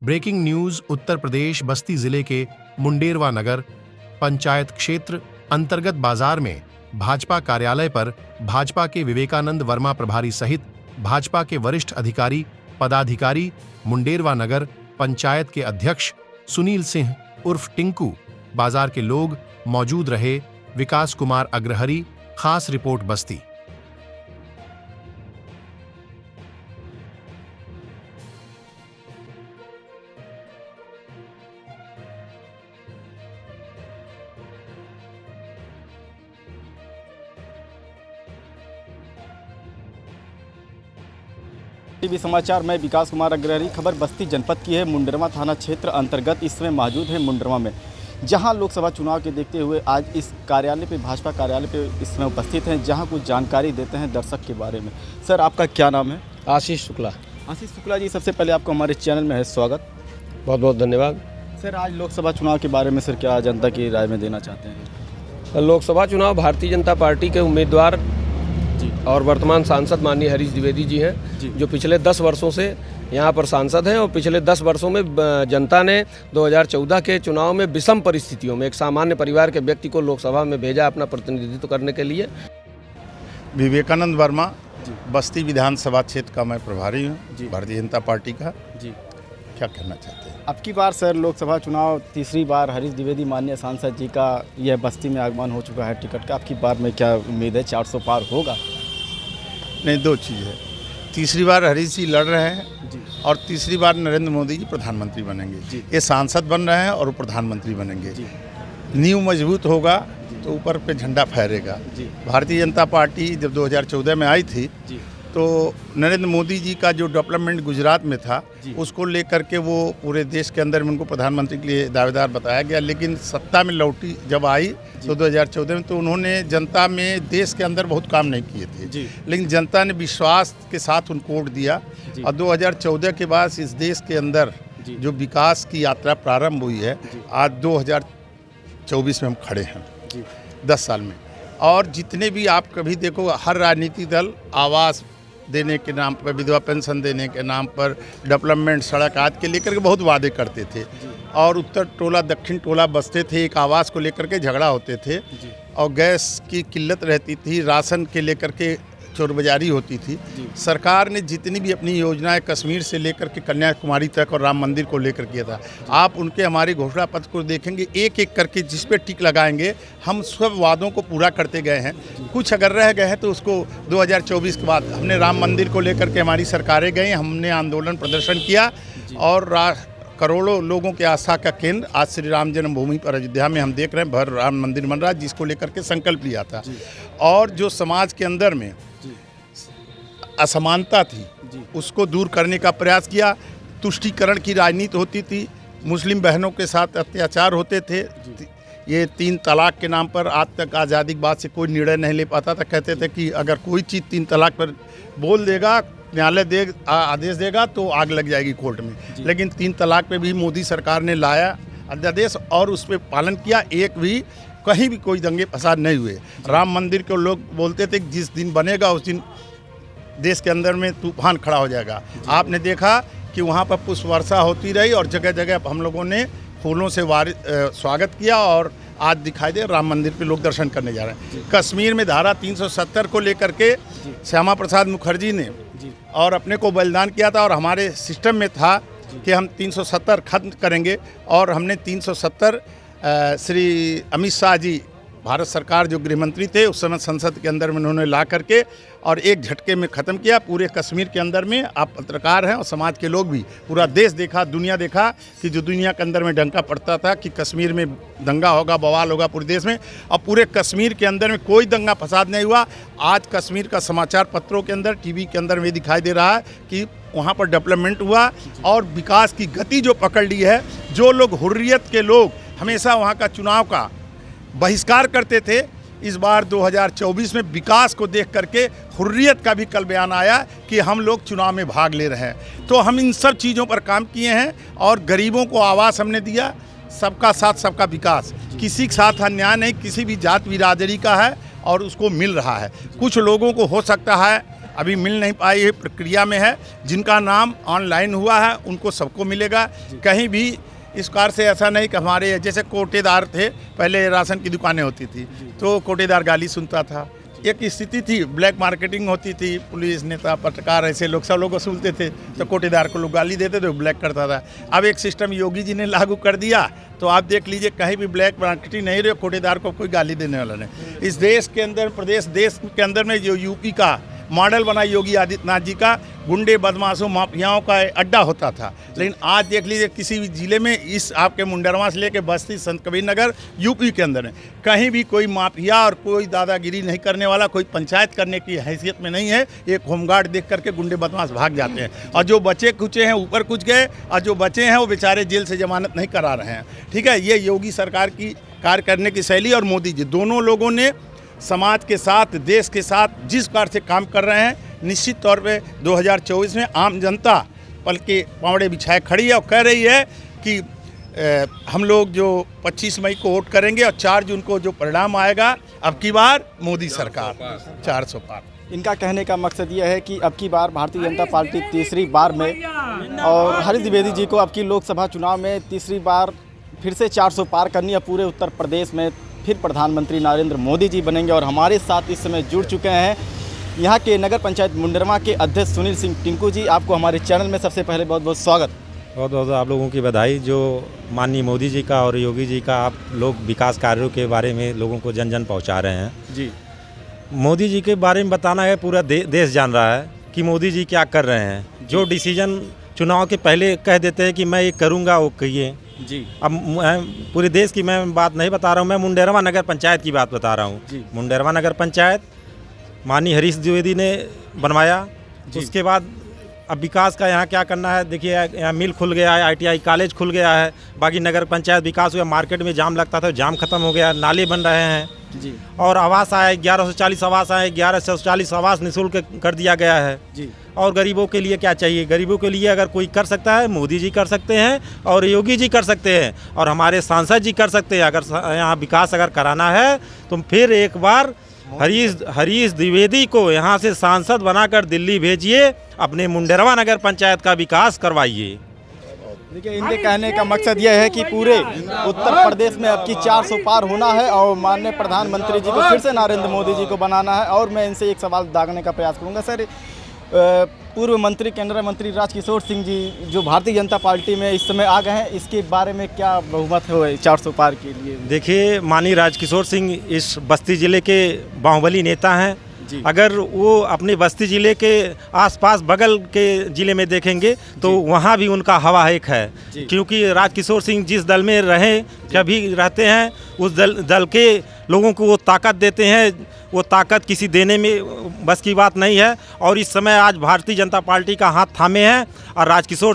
Breaking news Uttar Pradesh बस्ती जिले के मुंडेरवा नगर पंचायत क्षेत्र अंतर्गत बाजार में भाजपा कार्यालय पर भाजपा के विवेकानंद वर्मा प्रभारी सहित भाजपा के वरिष्ठ अधिकारी पदाधिकारी, मुंडेरवा नगर पंचायत के अध्यक्ष सुनील सिंह उर्फ टिंकू, बाजार के लोग मौजूद रहे। विकास कुमार अग्रहरी, खास रिपोर्ट बस्ती। टीवी समाचार में विकास कुमार अग्रहरी। खबर बस्ती जनपद की है। मुंडेरवा थाना क्षेत्र अंतर्गत इस समय मौजूद है मुंडेरवा में, जहां लोकसभा चुनाव के देखते हुए आज इस कार्यालय पे, भाजपा कार्यालय पे इस समय उपस्थित हैं, जहां कुछ जानकारी देते हैं दर्शक के बारे में। सर, आपका क्या नाम है? आशीष शुक्ला। आशीष शुक्ला जी, सबसे पहले आपको हमारे चैनल में है स्वागत। बहुत बहुत धन्यवाद। सर, आज लोकसभा चुनाव के बारे में सर क्या जनता की राय में देना चाहते हैं? लोकसभा चुनाव भारतीय जनता पार्टी के उम्मीदवार और वर्तमान सांसद माननीय हरीश द्विवेदी जी हैं, जो पिछले 10 वर्षों से यहाँ पर सांसद हैं और पिछले 10 वर्षों में जनता ने 2014 के चुनाव में विषम परिस्थितियों में एक सामान्य परिवार के व्यक्ति को लोकसभा में भेजा अपना प्रतिनिधित्व करने के लिए। विवेकानंद वर्मा, बस्ती विधानसभा क्षेत्र का मैं प्रभारी हूँ भारतीय जनता पार्टी का। जी, क्या कहना चाहते हैं? अब की बार सर लोकसभा चुनाव तीसरी बार हरीश द्विवेदी माननीय सांसद जी का यह बस्ती में आगमन हो चुका है टिकट का। अब की बार में क्या उम्मीद है, 400 पार होगा? नहीं, दो चीज़ है। तीसरी बार हरीश जी लड़ रहे हैं जी, और तीसरी बार नरेंद्र मोदी जी प्रधानमंत्री बनेंगे जी। ये सांसद बन रहे हैं और वो प्रधानमंत्री बनेंगे जी। नींव मजबूत होगा तो ऊपर पे झंडा फहरेगा। जी। भारतीय जनता पार्टी जब 2014 में आई थी जी। तो नरेंद्र मोदी जी का जो डेवलपमेंट गुजरात में था उसको लेकर के वो पूरे देश के अंदर में उनको प्रधानमंत्री के लिए दावेदार बताया गया, लेकिन सत्ता में लौटी जब आई तो 2014 में तो उन्होंने जनता में देश के अंदर बहुत काम नहीं किए थे, लेकिन जनता ने विश्वास के साथ उनको वोट दिया और 2014 के बाद इस देश के अंदर जो विकास की यात्रा प्रारंभ हुई है, आज 2024 में हम खड़े हैं 10 साल में। और जितने भी आप कभी देखो, हर राजनीतिक दल आवास देने के नाम पर, विधवा पेंशन देने के नाम पर, डेवलपमेंट, सड़क आदि के लेकर के बहुत वादे करते थे और उत्तर टोला दक्षिण टोला बसते थे, एक आवास को लेकर के झगड़ा होते थे और गैस की किल्लत रहती थी, राशन के लेकर के चोरबाजारी होती थी। सरकार ने जितनी भी अपनी योजनाएं कश्मीर से लेकर के कन्याकुमारी तक और राम मंदिर को लेकर किया था, आप उनके हमारे घोषणा पत्र को देखेंगे, एक एक करके जिस पे टिक लगाएंगे हम सब वादों को पूरा करते गए हैं। कुछ अगर रह गए हैं तो उसको 2024 के बाद हमने राम मंदिर को लेकर के हमारी सरकारें गई, हमने आंदोलन प्रदर्शन किया और करोड़ों लोगों के आस्था का केंद्र आज श्री राम जन्मभूमि पर अयोध्या में हम देख रहे हैं भर राम मंदिर बन रहा है, जिसको लेकर के संकल्प लिया था। और जो समाज के अंदर में असमानता थी उसको दूर करने का प्रयास किया। तुष्टीकरण की राजनीति होती थी, मुस्लिम बहनों के साथ अत्याचार होते थे, ये 3 तलाक के नाम पर आज तक आज़ादी के बाद से कोई निर्णय नहीं ले पाता था। कहते थे कि अगर कोई चीज़ 3 तलाक पर बोल देगा, न्यायालय आदेश देगा तो आग लग जाएगी कोर्ट में, लेकिन 3 तलाक पे भी मोदी सरकार ने लाया अध्यादेश और उस पर पालन किया। एक भी कहीं भी कोई दंगे फसाद नहीं हुए। राम मंदिर को लोग बोलते थे कि जिस दिन बनेगा उस दिन देश के अंदर में तूफान खड़ा हो जाएगा। आपने देखा कि वहाँ पर पुष्प वर्षा होती रही और जगह जगह हम लोगों ने फूलों से स्वागत किया और आज दिखाई दे राम मंदिर पे लोग दर्शन करने जा रहे हैं। कश्मीर में धारा 370 को लेकर के श्यामा प्रसाद मुखर्जी ने और अपने को बलिदान किया था और हमारे सिस्टम में था कि हम 370 खत्म करेंगे और हमने 370 श्री अमित शाह जी, भारत सरकार जो गृह मंत्री थे उस समय, संसद के अंदर में उन्होंने ला करके और एक झटके में ख़त्म किया पूरे कश्मीर के अंदर में। आप पत्रकार हैं और समाज के लोग भी, पूरा देश देखा, दुनिया देखा कि जो दुनिया के अंदर में डंका पड़ता था कि कश्मीर में दंगा होगा, बवाल होगा पूरे देश में, और पूरे कश्मीर के अंदर में कोई दंगा फसाद नहीं हुआ। आज कश्मीर का समाचार पत्रों के अंदर, टीवी के अंदर में दिखाई दे रहा है कि वहाँ पर डेवलपमेंट हुआ और विकास की गति जो पकड़ ली है। जो लोग हुर्रियत के लोग हमेशा वहाँ का चुनाव का बहिष्कार करते थे, इस बार 2024 में विकास को देख करके हुर्रियत का भी कल बयान आया कि हम लोग चुनाव में भाग ले रहे हैं। तो हम इन सब चीज़ों पर काम किए हैं और गरीबों को आवास हमने दिया। सबका साथ सबका विकास, किसी के साथ अन्याय नहीं, किसी भी जात बिरादरी का है और उसको मिल रहा है। कुछ लोगों को हो सकता है अभी मिल नहीं पाई है, प्रक्रिया में है। जिनका नाम ऑनलाइन हुआ है उनको सबको मिलेगा। कहीं भी इस कार से ऐसा नहीं कि हमारे जैसे कोटेदार थे, पहले राशन की दुकानें होती थी तो कोटेदार गाली सुनता था, एक स्थिति थी, ब्लैक मार्केटिंग होती थी, पुलिस नेता पत्रकार ऐसे लोग सब लोग वसूलते थे तो कोटेदार को लोग गाली देते थे, ब्लैक करता था। अब एक सिस्टम योगी जी ने लागू कर दिया तो आप देख लीजिए कहीं भी ब्लैक मार्केटिंग नहीं रही, कोटेदार को कोई गाली देने वाला नहीं। इस देश के अंदर देश के अंदर में जो यूपी का मॉडल बना योगी आदित्यनाथ जी का, गुंडे बदमाशों माफियाओं का अड्डा होता था, लेकिन आज देख लीजिए किसी भी जिले में, इस आपके मुंडेरवा से लेके बस्ती संत कबीर नगर यूपी के अंदर में कहीं भी कोई माफिया और कोई दादागिरी नहीं करने वाला, कोई पंचायत करने की हैसियत में नहीं है। एक होमगार्ड देख करके गुंडे बदमाश भाग जाते हैं और जो बचे कुचे हैं ऊपर कुछ गए और जो बचे हैं वो बेचारे जेल से जमानत नहीं करा रहे हैं। ठीक है, ये योगी सरकार की कार्य करने की शैली और मोदी जी दोनों लोगों ने समाज के साथ, देश के साथ जिस प्रकार से काम कर रहे हैं, निश्चित तौर पे 2024 में आम जनता पल के पावड़े बिछाए खड़ी है और कह रही है कि हम लोग जो 25 मई को वोट करेंगे और 4 जून को जो परिणाम आएगा, अब की बार मोदी सरकार 400 पार। इनका कहने का मकसद यह है कि अब की बार भारतीय जनता पार्टी तीसरी बार में, और हरीश द्विवेदी जी को अब की लोकसभा चुनाव में तीसरी बार फिर से 400 पार करनी है। पूरे उत्तर प्रदेश में फिर प्रधानमंत्री नरेंद्र मोदी जी बनेंगे। और हमारे साथ इस समय जुड़ चुके हैं यहाँ के नगर पंचायत मुंडेरवा के अध्यक्ष सुनील सिंह टिंकू जी। आपको हमारे चैनल में सबसे पहले बहुत बहुत स्वागत। बहुत बहुत आप लोगों की बधाई, जो माननीय मोदी जी का और योगी जी का आप लोग विकास कार्यों के बारे में लोगों को जन जन पहुँचा रहे हैं। जी, मोदी जी के बारे में बताना है, पूरा देश जान रहा है कि मोदी जी क्या कर रहे हैं। जो डिसीजन चुनाव के पहले कह देते हैं कि मैं ये करूँगा, वो कहिए जी। अब पूरे देश की मैं बात नहीं बता रहा हूँ, मैं मुंडेरवा नगर पंचायत की बात बता रहा हूँ। मुंडेरवा नगर पंचायत माननीय हरीश द्विवेदी ने बनवाया। उसके बाद अब विकास का यहाँ क्या करना है, देखिए यहाँ मिल खुल गया है, ITI कॉलेज खुल गया है, बाकी नगर पंचायत विकास हुआ, मार्केट में जाम लगता था, जाम खत्म हो गया, नाले बन रहे हैं जी। और आवास आए 1140 आवास आए, 1140 आवास निःशुल्क कर दिया गया है जी। और गरीबों के लिए क्या चाहिए, गरीबों के लिए अगर कोई कर सकता है, मोदी जी कर सकते हैं और योगी जी कर सकते हैं और हमारे सांसद जी कर सकते हैं। अगर यहाँ विकास अगर कराना है तो फिर एक बार हरीश द्विवेदी को यहाँ से सांसद बनाकर दिल्ली भेजिए, अपने मुंडेरवा नगर पंचायत का विकास करवाइए। देखिए, इनके कहने का मकसद यह है कि पूरे उत्तर प्रदेश में अब की 400 पार होना है और माननीय प्रधानमंत्री जी को फिर से नरेंद्र मोदी जी को बनाना है। और मैं इनसे एक सवाल दागने का प्रयास करूंगा। सर, पूर्व मंत्री, केंद्रीय मंत्री राजकिशोर सिंह जी जो भारतीय जनता पार्टी में इस समय आ गए हैं, इसके बारे में क्या बहुमत है 400 पार के लिए? देखिए, माननीय राजकिशोर सिंह इस बस्ती जिले के बाहुबली नेता हैं। अगर वो अपने बस्ती जिले के आसपास बगल के जिले में देखेंगे तो वहाँ भी उनका हवा एक है, क्योंकि राजकिशोर सिंह जिस दल में रहे कभी रहते हैं, उस दल के लोगों को वो ताकत देते हैं। वो ताकत किसी देने में बस की बात नहीं है और इस समय आज भारतीय जनता पार्टी का हाथ थामे हैं और राजकिशोर